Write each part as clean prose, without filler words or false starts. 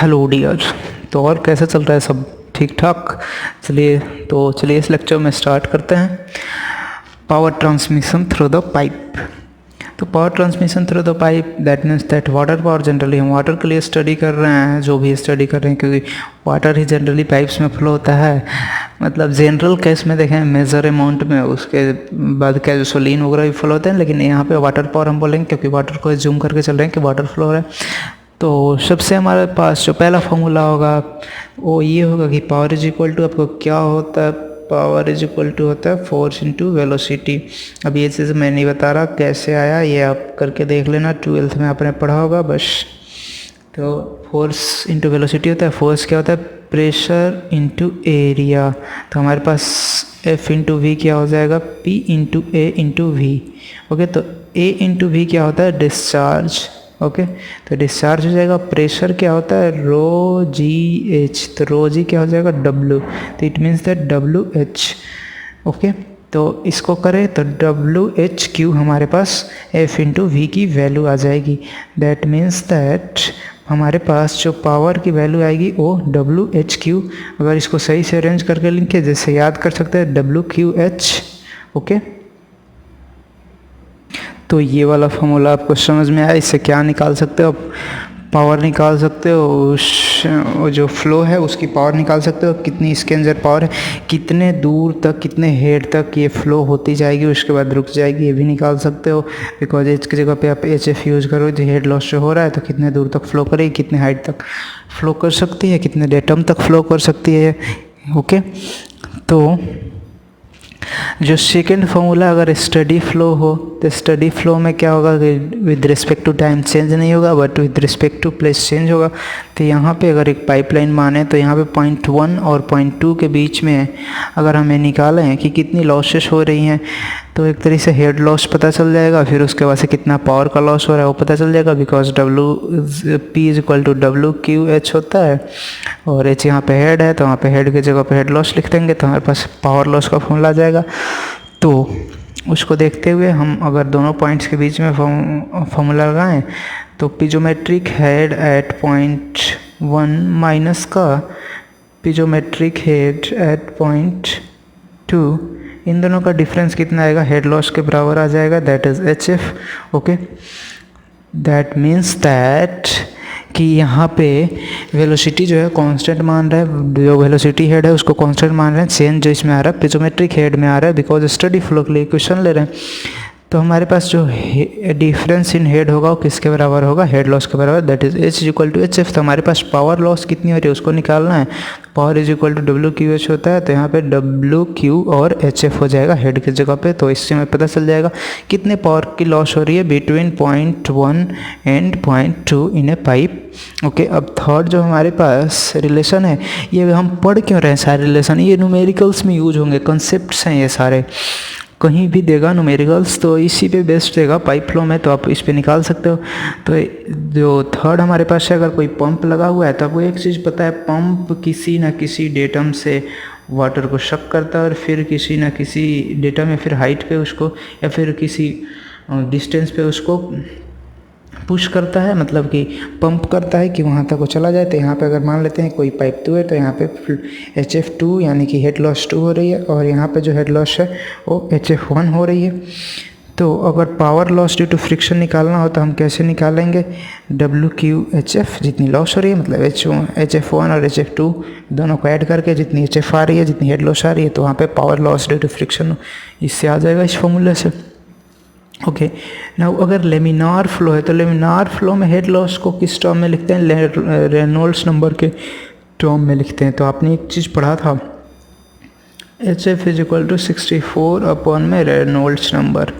Hello dear. तो और कैसे चल रहा है, सब ठीक ठाक? चलिए इस लेक्चर में स्टार्ट करते हैं। Power transmission through the pipe. तो power transmission through the pipe that means that water power, generally हम वाटर के लिए स्टडी कर रहे हैं, जो भी स्टडी कर रहे हैं, क्योंकि वाटर ही जनरली पाइप्स में फ्लो होता है। मतलब जनरल केस में देखें मेजर अमाउंट में, उसके बाद गैसोलीन वगैरह भी फ्लो होते हैं, लेकिन यहाँ पे वाटर पावर हम बोलेंगे क्योंकि वाटर को जूम करके चल रहे हैं कि वाटर फ्लो हो रहा है। तो सबसे हमारे पास जो पहला फॉर्मूला होगा वो ये होगा कि पावर इज इक्वल टू, आपको क्या होता है, पावर इज इक्वल टू होता है फोर्स इनटू वेलोसिटी। अब ये चीज़ मैं नहीं बता रहा कैसे आया, ये आप करके देख लेना, 12th में आपने पढ़ा होगा बस। तो फोर्स इनटू वेलोसिटी होता है, फोर्स क्या होता है, प्रेशर इनटू एरिया। तो हमारे पास F इंटू वी क्या हो जाएगा, P into A into V. Okay, तो A इंटू वी क्या होता है, डिस्चार्ज। ओके, तो डिस्चार्ज हो जाएगा। प्रेशर क्या होता है, रो जी एच, तो रो जी क्या हो जाएगा, डब्लू, तो it means that W H. Okay, तो इसको करें तो डब्लू एच क्यू हमारे पास एफ इंटू वी की वैल्यू आ जाएगी। दैट मीन्स दैट हमारे पास जो पावर की वैल्यू आएगी वो डब्लू एच क्यू। अगर इसको सही से अरेंज करके लिखे, जैसे याद कर सकते हैं डब्लू क्यू एच। ओके, तो ये वाला फॉर्मूला आपको समझ में आया। इससे क्या निकाल सकते हो, पावर निकाल सकते हो, वो जो फ्लो है उसकी पावर निकाल सकते हो, कितनी इसके अंदर पावर है, कितने दूर तक, कितने हेड तक ये फ्लो होती जाएगी, उसके बाद रुक जाएगी, ये भी निकाल सकते हो। बिकॉज एच की जगह पे आप एच एफ यूज़ करो, जो हेड लॉस जो हो रहा है, तो कितने दूर तक फ्लो करेगी, कितने हाइट तक फ्लो कर सकती है, कितने डेटम तक फ्लो कर सकती है। ओके, तो जो सेकेंड फॉर्मूला अगर स्टडी फ्लो हो, तो स्टडी फ्लो में क्या होगा कि with respect to time change नहीं होगा, but with respect to place change होगा। तो यहाँ पे अगर एक पाइपलाइन माने तो यहाँ पे पॉइंट 1 और पॉइंट 2 के बीच में अगर हमें निकालें कि कितनी लॉसेस हो रही हैं, तो एक तरीके से हेड लॉस पता चल जाएगा। फिर उसके बाद से कितना पावर का लॉस हो रहा है वो पता चल जाएगा, because P is equal to W Q H होता है, और एच यहाँ पे हेड है, तो वहाँ पे हेड की जगह पे हेड लॉस लिख देंगे, तो हमारे पास पावर लॉस का फॉर्मूला आ जाएगा। तो उसको देखते हुए हम अगर दोनों पॉइंट्स के बीच में फॉर्मूला लगाएं, तो पिजोमेट्रिक हेड एट पॉइंट 1 माइनस का पिजोमेट्रिक हेड एट पॉइंट 2, इन दोनों का डिफरेंस कितना आएगा, हेड लॉस के बराबर आ जाएगा, that is H F. Okay, that means that कि यहाँ पे वेलोसिटी जो है कांस्टेंट मान रहा है, जो वेलोसिटी हेड है उसको कांस्टेंट मान रहे हैं, चेंज जो इसमें आ रहा है पिजोमेट्रिक हेड में आ रहा है, बिकॉज स्टडी फ्लो के लिए इक्वेशन ले रहे हैं। तो हमारे पास जो डिफरेंस इन हेड होगा वो किसके बराबर होगा, हेड लॉस के बराबर, that is H is equal to H F. तो हमारे पास पावर लॉस कितनी हो रही है उसको निकालना है, power is equal to W Q H होता है, तो यहाँ पे डब्ल्यू क्यू और एच एफ हो जाएगा हेड की जगह पे। तो इससे हमें पता चल जाएगा कितने पावर की लॉस हो रही है between point 1 and point 2 in A pipe. Okay, अब थर्ड जो हमारे पास रिलेशन है, ये हम पढ़ क्यों रहे हैं सारे रिलेशन, ये न्यूमेरिकल्स में यूज होंगे, कंसेप्ट्स हैं ये सारे, कहीं भी देगा न्यूमेरिकल्स, तो इसी पे बेस्ड देगा पाइप फ्लो में, तो आप इस पे निकाल सकते हो। तो जो थर्ड हमारे पास है, अगर कोई पंप लगा हुआ है तो आपको एक चीज़ पता है, पंप किसी न किसी डेटम से वाटर को शक करता है, और फिर किसी न किसी डेटम या फिर हाइट पे उसको, या फिर किसी डिस्टेंस पे उसको पुश करता है, मतलब कि पंप करता है कि वहाँ तक वो चला जाए। तो यहाँ पे अगर मान लेते हैं कोई पाइप 2 है, तो यहाँ पे HF2 यानी कि हेड लॉस 2 हो रही है, और यहाँ पे जो हेड लॉस है वो HF1 हो रही है। तो अगर power loss due to friction निकालना हो तो हम कैसे निकालेंगे, WQHF जितनी लॉस हो रही है, मतलब HF1 और HF2 दोनों को ऐड करके जितनी HF आ रही है, जितनी हेड लॉस आ रही है, तो वहाँ पे power loss due to friction इससे आ जाएगा इस फॉर्मूले से। ओके, नाउ अगर लेमिनार फ्लो है, तो लेमिनार फ्लो में हेड लॉस को किस टर्म में लिखते हैं, रेनॉल्ड्स नंबर के टर्म में लिखते हैं। तो आपने एक चीज़ पढ़ा था, H F is equal to 64 upon में Reynolds number,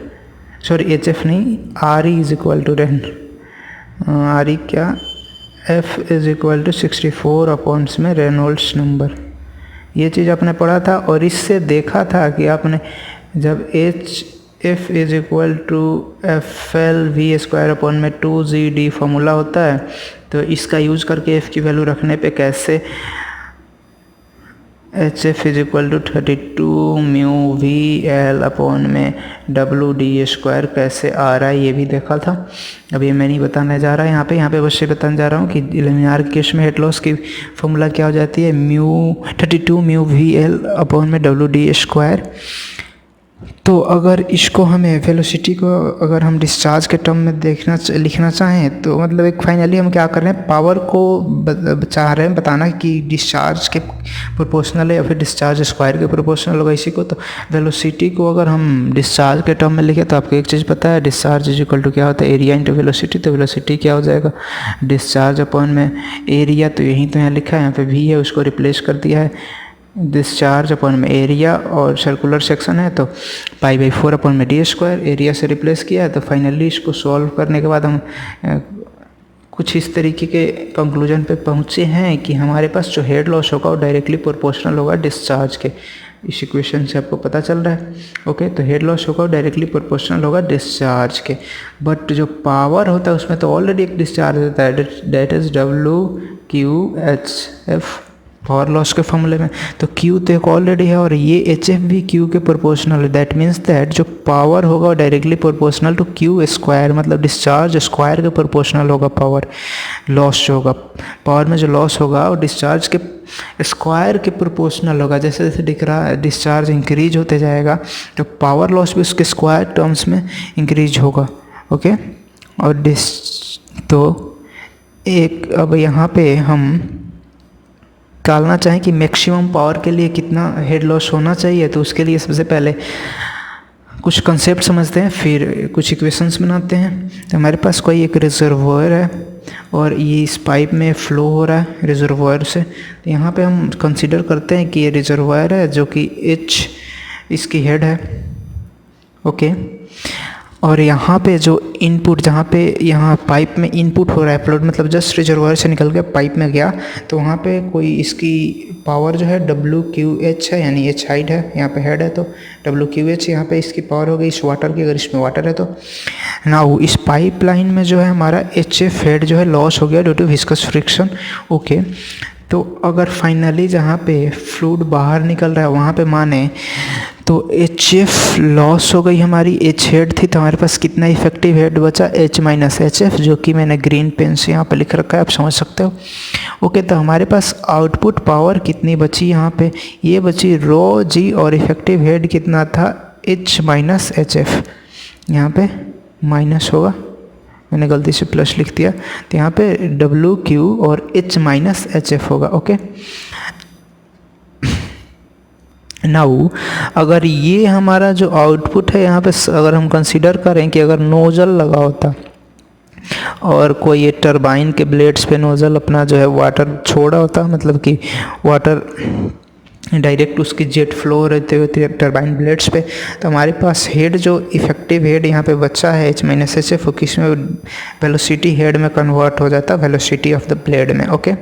sorry H F नहीं, R E is equal to R E क्या, F is equal to 64 upon में रेनॉल्ड्स नंबर, ये चीज़ आपने पढ़ा था। और इससे देखा था कि आपने जब H F is equal to F L V square upon में 2GD फॉर्मूला होता है, तो इसका यूज़ करके एफ़ की वैल्यू रखने पे कैसे H F is equal to 32 mu V L upon में डब्लू डी स्क्वायर कैसे आ रहा है ये भी देखा था। अभी मैं नहीं बताने जा रहा यहाँ पे बस ये बताने जा रहा हूँ कि लिनियर केस में हेड लॉस की फॉर्मूला क्या हो जाती है, 32 म्यू वी एल अपॉन में डब्लू डी स्क्वायर। तो अगर इसको हमें वेलोसिटी को अगर हम डिस्चार्ज के टर्म में लिखना चाहें तो मतलब एक फाइनली हम क्या कर रहे हैं, पावर को चाह रहे हैं बताना कि डिस्चार्ज के प्रोपोर्शनल है या फिर डिस्चार्ज स्क्वायर के प्रोपोर्शनल होगा इसी को। तो वेलोसिटी को अगर हम डिस्चार्ज के टर्म में लिखें तो आपको एक चीज़ पता है, डिस्चार्ज इज इक्वल टू क्या होता है, एरिया इंटू वेलोसिटी। तो वेलोसिटी क्या हो जाएगा, डिस्चार्ज अपॉन में एरिया, तो यहीं तो यहाँ लिखा है, यहाँ पे वी है उसको रिप्लेस कर दिया है, डिस्चार्ज अपॉन में एरिया और सर्कुलर सेक्शन है तो π/4 अपॉन में डी स्क्वायर, एरिया से रिप्लेस किया है। तो फाइनली इसको सॉल्व करने के बाद हम कुछ इस तरीके के कंक्लूजन पे पहुँचे हैं कि हमारे पास जो हेड लॉस होगा वो डायरेक्टली प्रोपोर्शनल होगा डिस्चार्ज के। इस इक्वेशन से आपको पता चल रहा है। ओके, तो हेड लॉस होगा डायरेक्टली प्रोपोर्शनल होगा डिस्चार्ज के। बट जो पावर होता है उसमें तो ऑलरेडी एक डिस्चार्ज होता है, that is WQHF power loss के फॉर्मूले में। तो Q तो एक ऑलरेडी है और ये HF भी Q के प्रोपोर्शनल है। दैट मीन्स दैट जो पावर होगा directly proportional to Q square, मतलब डिस्चार्ज स्क्वायर के प्रोपोर्शनल होगा पावर लॉस जो होगा। पावर में जो लॉस होगा वो डिस्चार्ज के स्क्वायर के प्रोपोर्शनल होगा। जैसे जैसे दिख रहा है डिस्चार्ज इंक्रीज होते जाएगा तो पावर लॉस भी उसके स्क्वायर टर्म्स में इंक्रीज होगा। ओके, और तो एक अब यहाँ पे हम निकालना चाहें कि मैक्सिमम पावर के लिए कितना हेड लॉस होना चाहिए, तो उसके लिए सबसे पहले कुछ कंसेप्ट समझते हैं, फिर कुछ इक्वेशंस बनाते हैं। तो हमारे पास कोई एक रिजर्वॉयर है और ये इस पाइप में फ़्लो हो रहा है रिजर्वॉयर से। तो यहाँ पे हम कंसीडर करते हैं कि ये रिजर्वॉयर है जो कि H इसकी हेड है। ओके, और यहाँ पे जो इनपुट, जहाँ पे यहाँ पाइप में इनपुट हो रहा है फ्लूइड, मतलब जस्ट रिजर्वॉयर से निकल के पाइप में गया, तो वहाँ पे कोई इसकी पावर जो है WQH है, यानी H हाइट है, यहाँ पे हेड है तो WQH यहाँ पे इसकी पावर हो गई इस वाटर की, अगर इसमें वाटर है तो। नाउ इस पाइप लाइन में जो है हमारा HF हेड जो है लॉस हो गया due to viscous friction. Okay, तो अगर फाइनली जहाँ पे फ्लूइड बाहर निकल रहा है वहाँ पे माने तो HF लॉस हो गई हमारी, H हेड थी तो हमारे पास कितना इफेक्टिव हेड बचा, H माइनस HF, जो कि मैंने ग्रीन पेन से यहाँ पे लिख रखा है, आप समझ सकते हो। ओके, तो हमारे पास आउटपुट पावर कितनी बची यहाँ पे, ये बची रो जी, और इफेक्टिव हेड कितना था H माइनस HF, यहाँ पे माइनस होगा, मैंने गलती से प्लस लिख दिया, तो यहाँ पे WQ और H माइनस HF होगा। ओके, नाउ अगर ये हमारा जो आउटपुट है यहाँ पे अगर हम कंसीडर करें कि अगर नोजल लगा होता और कोई ये टरबाइन के ब्लेड्स पे नोजल अपना जो है वाटर छोड़ा होता, मतलब कि वाटर डायरेक्ट उसकी जेट फ्लो रहते हुए टरबाइन ब्लेड्स पे, तो हमारे पास हेड जो इफेक्टिव हेड यहाँ पे बचा है H माइनस HF, वो किस में वेलोसिटी हेड में कन्वर्ट हो जाता, वेलोसिटी ऑफ द ब्लेड में। ओके,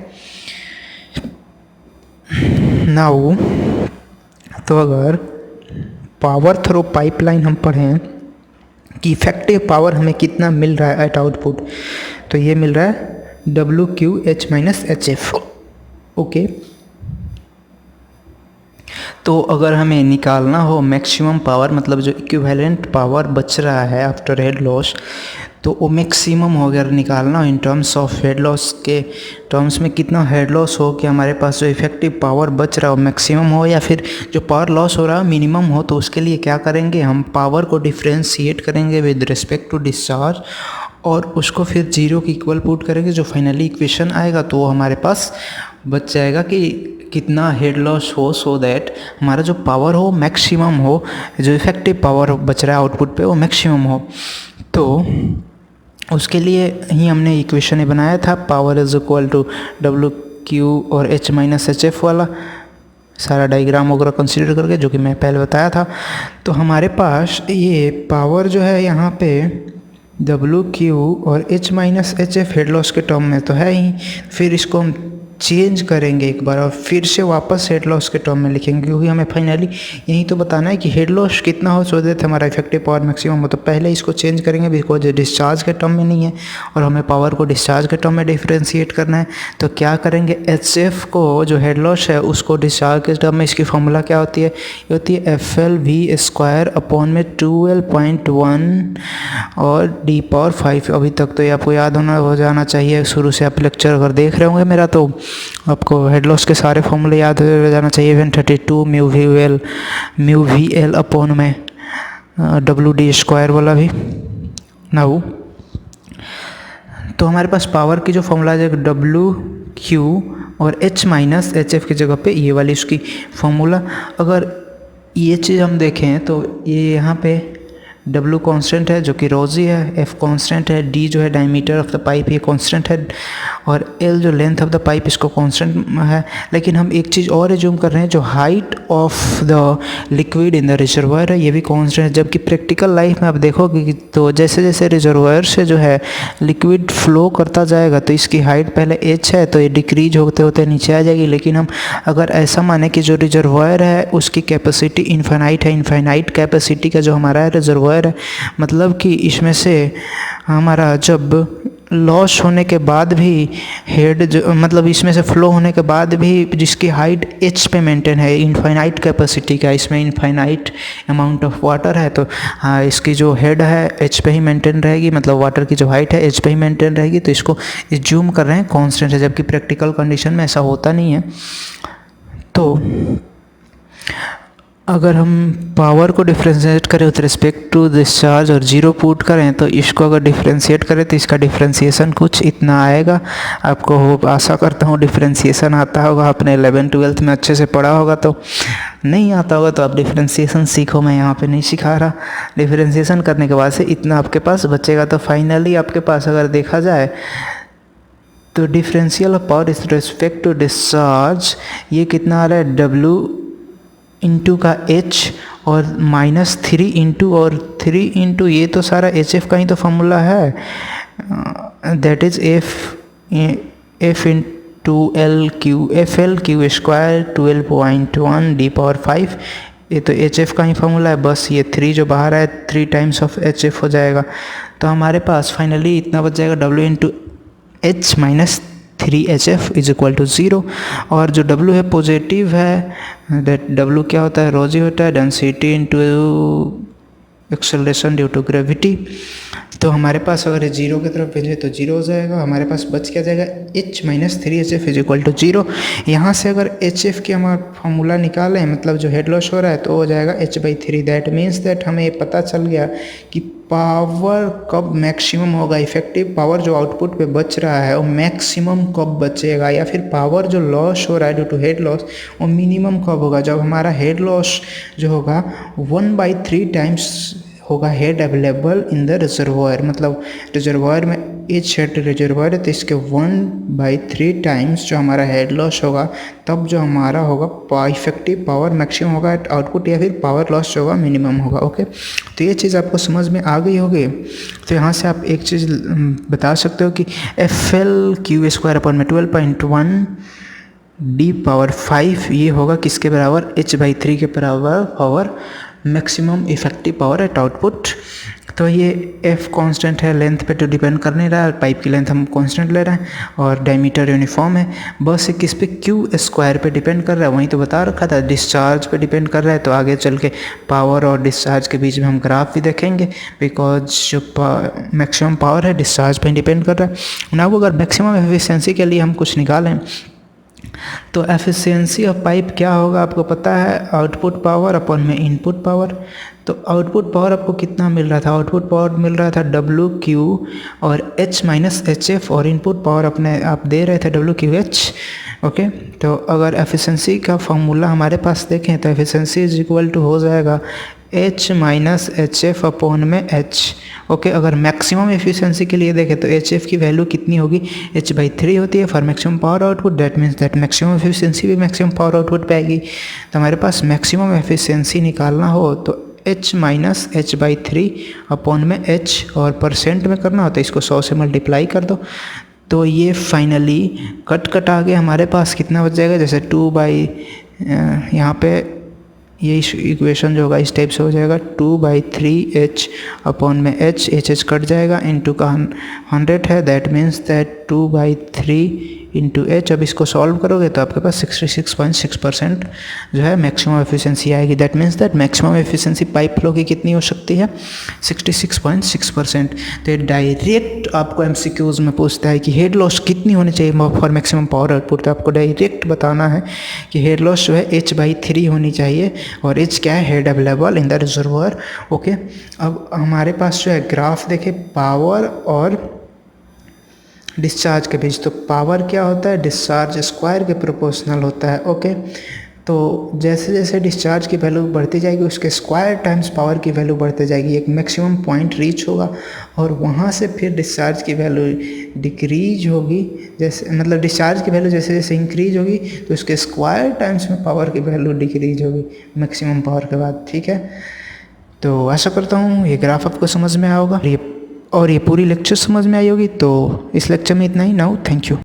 नाउ तो अगर पावर थ्रू पाइपलाइन हम पढ़ें कि इफेक्टिव पावर हमें कितना मिल रहा है एट आउटपुट, तो ये मिल रहा है WQH माइनस HF। ओके, तो अगर हमें निकालना हो मैक्सिमम पावर, मतलब जो इक्विवेलेंट पावर बच रहा है आफ्टर हेड लॉस, तो वो मैक्सिमम हो गया निकालना in terms of head loss के टर्म्स में कितना हेड लॉस हो कि हमारे पास जो इफेक्टिव पावर बच रहा हो मैक्सिमम हो, या फिर जो पावर लॉस हो रहा है मिनिमम हो। तो उसके लिए क्या करेंगे, हम पावर को डिफ्रेंशिएट करेंगे विद रिस्पेक्ट टू डिस्चार्ज और उसको फिर जीरो की इक्वल पुट करेंगे, जो फाइनली इक्वेशन आएगा तो वो हमारे पास बच जाएगा कि कितना हेड लॉस हो, सो दैट हमारा जो पावर हो मैक्सिमम हो, जो इफेक्टिव पावर बच रहा है आउटपुट पे वो मैक्सिमम हो। तो उसके लिए ही हमने इक्वेशन बनाया था, power is equal to WQ और H माइनस HF वाला सारा डायग्राम वगैरह कंसीडर करके, जो कि मैं पहले बताया था। तो हमारे पास ये पावर जो है यहाँ पे WQ और H minus HF head loss के टर्म में तो है ही, फिर इसको हम चेंज करेंगे एक बार और फिर से वापस हेड लॉस के टर्म में लिखेंगे, क्योंकि हमें फाइनली यही तो बताना है कि हेड लॉस कितना हो सो देते हमारा इफेक्टिव पावर मैक्सिमम हो। तो पहले इसको चेंज करेंगे बिकॉज ये डिस्चार्ज के टर्म में नहीं है और हमें पावर को डिस्चार्ज के टर्म में डिफ्रेंशिएट करना है। तो क्या करेंगे, HF को जो हेड लॉस है उसको डिस्चार्ज के टर्म में, इसकी फॉर्मूला क्या होती है, ये होती है FL_V² अपॉन में 12.1 और D⁵ अभी तक तो ये आपको याद हो जाना चाहिए, शुरू से आप लेक्चर अगर देख रहे होंगे मेरा तो आपको हेड लॉस के सारे फॉर्मूले याद हो जाना चाहिए। 32 μVL अपॉन में WD² वाला भी ना हो। तो हमारे पास पावर की जो फॉर्मूला है WQ और H माइनस HF की जगह पे ये वाली उसकी फॉर्मूला। अगर ये चीज़ हम देखें तो ये यहाँ पे W कांस्टेंट है जो कि रोजी है, F कांस्टेंट है, D जो है डायमीटर ऑफ द पाइप ये कांस्टेंट है और L जो लेंथ ऑफ द पाइप इसको कांस्टेंट है। लेकिन हम एक चीज़ और एज्यूम कर रहे हैं, जो height of the liquid in the reservoir है ये भी कांस्टेंट है। जबकि प्रैक्टिकल लाइफ में आप देखोगे तो जैसे जैसे रिजर्वायर से जो है लिक्विड फ्लो करता जाएगा तो इसकी हाइट पहले h है तो ये डिक्रीज होते होते नीचे आ जाएगी। लेकिन हम अगर ऐसा माने कि जो रिजर्वायर है उसकी कैपेसिटी इनफाइनाइट है, इनफाइनाइट कैपेसिटी का जो हमारा रिजर्वायर है, मतलब कि इसमें से हमारा जब लॉस होने के बाद भी हेड जो मतलब इसमें से फ्लो होने के बाद भी जिसकी हाइट h पे मेंटेन है, इनफाइनाइट कैपेसिटी का, इसमें इनफाइनाइट अमाउंट ऑफ वाटर है तो हाँ इसकी जो हेड है h पे ही मेंटेन रहेगी, मतलब वाटर की जो हाइट है h पे ही मेंटेन रहेगी। तो इसको एज्यूम कर रहे हैं कांस्टेंट है, जबकि प्रैक्टिकल कंडीशन में ऐसा होता नहीं है। तो अगर हम पावर को डिफ्रेंशिएट करें विथ रिस्पेक्ट टू डिस्चार्ज और जीरो पुट करें तो इसको अगर डिफ्रेंशिएट करें तो इसका डिफ्रेंशिएशन कुछ इतना आएगा। आपको आशा करता हूँ डिफ्रेंशिएशन आता होगा, आपने 11th-12th में अच्छे से पढ़ा होगा। तो नहीं आता होगा तो आप डिफ्रेंशिएशन सीखो, मैं यहाँ पे नहीं सिखा रहा। डिफ्रेंशिएशन करने के बाद से इतना आपके पास बचेगा। तो फाइनली आपके पास अगर देखा जाए तो डिफरेंशियल ऑफ पावर इस रिस्पेक्ट टू डिस्चार्ज ये कितना आ रहा है, W इंटू का H और -3 इंटू और 3 इंटू ये तो सारा HF का ही तो फॉर्मूला है, that is F into FL_Q² 12.1 D⁵। ये तो HF का ही फॉर्मूला है, बस ये 3 जो बाहर है 3 टाइम्स ऑफ HF हो जाएगा। तो हमारे पास फाइनली इतना बच जाएगा W into H minus 3HF is equal to 0। और जो W है पॉजिटिव है, दैट W क्या होता है, रोजी होता है density into acceleration due to gravity. तो हमारे पास अगर ये 0 की तरफ भेजे तो 0 हो जाएगा। हमारे पास बच क्या जाएगा, H minus 3HF is equal to 0। यहाँ से अगर HF की हमारा फॉर्मूला निकालें, मतलब जो हेड लॉस हो रहा है तो हो जाएगा H/3। दैट मीन्स दैट हमें ये पता चल गया कि पावर कब मैक्सिमम होगा, इफेक्टिव पावर जो आउटपुट पे बच रहा है वो मैक्सिमम कब बचेगा, या फिर पावर जो लॉस हो रहा है ड्यू टू हेड लॉस वो मिनिमम कब होगा, जब हमारा हेड लॉस जो होगा 1/3 टाइम्स होगा head available in the reservoir. मतलब रिजर्वायर में एच हेड रिजर्वायर है तो इसके 1/3 टाइम्स जो हमारा हेड लॉस होगा तब जो हमारा होगा इफेक्टिव पावर मैक्सिमम होगा आउटपुट, या फिर पावर लॉस जो होगा मिनिमम होगा। ओके, तो ये चीज़ आपको समझ में आ गई होगी। तो यहाँ से आप एक चीज़ बता सकते हो कि FL_Q² अपॉन में 12.1 D⁵ ये होगा किसके बराबर, H/3 के बराबर power maximum effective power at output. तो ये F कांस्टेंट है, लेंथ पे तो डिपेंड कर नहीं रहा है, पाइप की लेंथ हम कांस्टेंट ले रहे हैं और डायमीटर यूनिफॉर्म है, बस ये किस पे Q² पे डिपेंड कर रहा है, वहीं तो बता रखा था डिस्चार्ज पे डिपेंड कर रहा है। तो आगे चल के पावर और डिस्चार्ज के बीच में हम ग्राफ भी देखेंगे, बिकॉज जो मैक्सिमम पावर है डिस्चार्ज पे डिपेंड कर रहा है ना। अगर मैक्सिमम एफिशिएंसी के लिए हम कुछ निकालें तो एफिशिएंसी ऑफ पाइप क्या होगा आपको पता है, आउटपुट पावर अपॉन में इनपुट पावर। तो आउटपुट पावर आपको कितना मिल रहा था, आउटपुट पावर मिल रहा था WQ और H माइनस HF, और इनपुट पावर अपने आप दे रहे थे WQH। ओके, तो अगर एफिशिएंसी का फॉर्मूला हमारे पास देखें तो एफिशिएंसी इज इक्वल टू हो जाएगा H माइनस HF अपॉन में H। ओके, अगर मैक्सिमम एफिशिएंसी के लिए देखें तो HF की वैल्यू कितनी होगी, H/3 होती है for maximum power output. That means that maximum efficiency भी मैक्सिमम पावर आउटपुट पे आएगी। तो हमारे पास मैक्सिमम एफिशिएंसी निकालना हो तो H माइनस H/3 अपॉन में H, और परसेंट में करना हो तो इसको 100 से मल्टीप्लाई कर दो तो ये फाइनली कट आ गया हमारे पास। कितना बच जाएगा, जैसे 2 यहाँ पे ये इक्वेशन जो होगा इस टाइप से हो जाएगा, 2/3h अपॉन में h कट जाएगा, इंटू का 100 है, that means that 2/3 into h। अब इसको सॉल्व करोगे तो आपके पास 66.6% जो है मैक्सिमम एफिशिएंसी आएगी। That means that maximum efficiency pipe flow की कितनी हो सकती है, 66.6%। तो ये डायरेक्ट आपको एमसीक्यूज में पूछता है कि हेड लॉस कितनी होनी चाहिए फॉर मैक्सिमम पावर आउटपुट। तो आपको डायरेक्ट बताना है कि हेड लॉस जो है h/3 होनी चाहिए, और h क्या है, head available in the reservoir. Okay, अब हमारे पास जो है ग्राफ देखे पावर और डिस्चार्ज के बीच। तो पावर क्या होता है, डिस्चार्ज स्क्वायर के प्रोपोर्शनल होता है। ओके, तो जैसे जैसे डिस्चार्ज की वैल्यू बढ़ती जाएगी उसके स्क्वायर टाइम्स पावर की वैल्यू बढ़ती जाएगी। एक मैक्सिमम पॉइंट रीच होगा और वहाँ से फिर डिस्चार्ज की वैल्यू डिक्रीज होगी। जैसे मतलब डिस्चार्ज की वैल्यू जैसे जैसे इंक्रीज होगी तो उसके स्क्वायर टाइम्स में पावर की वैल्यू डिक्रीज होगी मैक्सिमम पावर के बाद। ठीक है, तो आशा करता हूँ ये ग्राफ आपको समझ में आया होगा और ये पूरी लेक्चर समझ में आई होगी। तो इस लेक्चर में इतना ही। Now thank you.